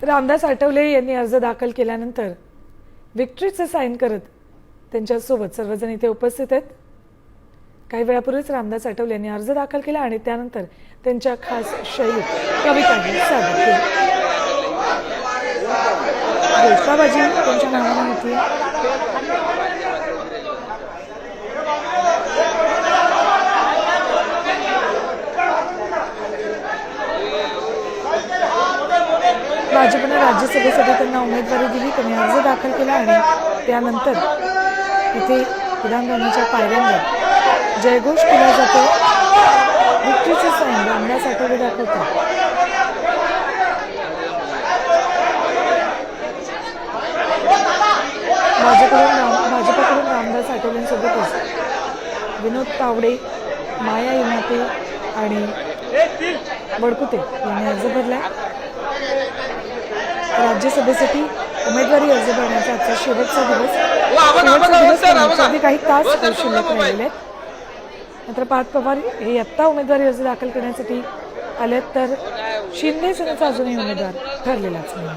रामदास आठवले यांनी अर्ज दाखल केल्यानंतर विक्ट्रीचे साईन करत त्यांच्यासोबत सर्वजण इथे उपस्थित आहेत। काही वेळापूर्वीच रामदास आठवले यांनी अर्ज दाखल केला आणि त्यानंतर त्यांच्या खास शैलीत कविताही सादर केली। घोषणाबाजी त्यांच्या नावाने होती। भाजपने राज्यसभेसाठी त्यांना उमेदवारी दिली। त्यांनी अर्ज दाखल केला आणि त्यानंतर इथे विधानभवनाच्या पायऱ्यांवर जयघोष केला जातो। विक्ट्रीचे साईन रामदास आठवले दाखवतात। भाजपकडून रामदास आठवलेंसोबतच विनोद तावडे, माया इनाते आणि वडकुते यांनी अर्ज भरला। राज्यसभेसाठी उमेदवारी अर्ज भरण्याचा आजचा शेवटचा दिवस अगदी काही तास शिल्लक राहिलेले आहेत। मात्र पार्थ पवार हे आत्ता उमेदवारी अर्ज दाखल करण्यासाठी आलेत, तर शिंदे सेनेचा अजूनही उमेदवार ठरलेलाच नाही।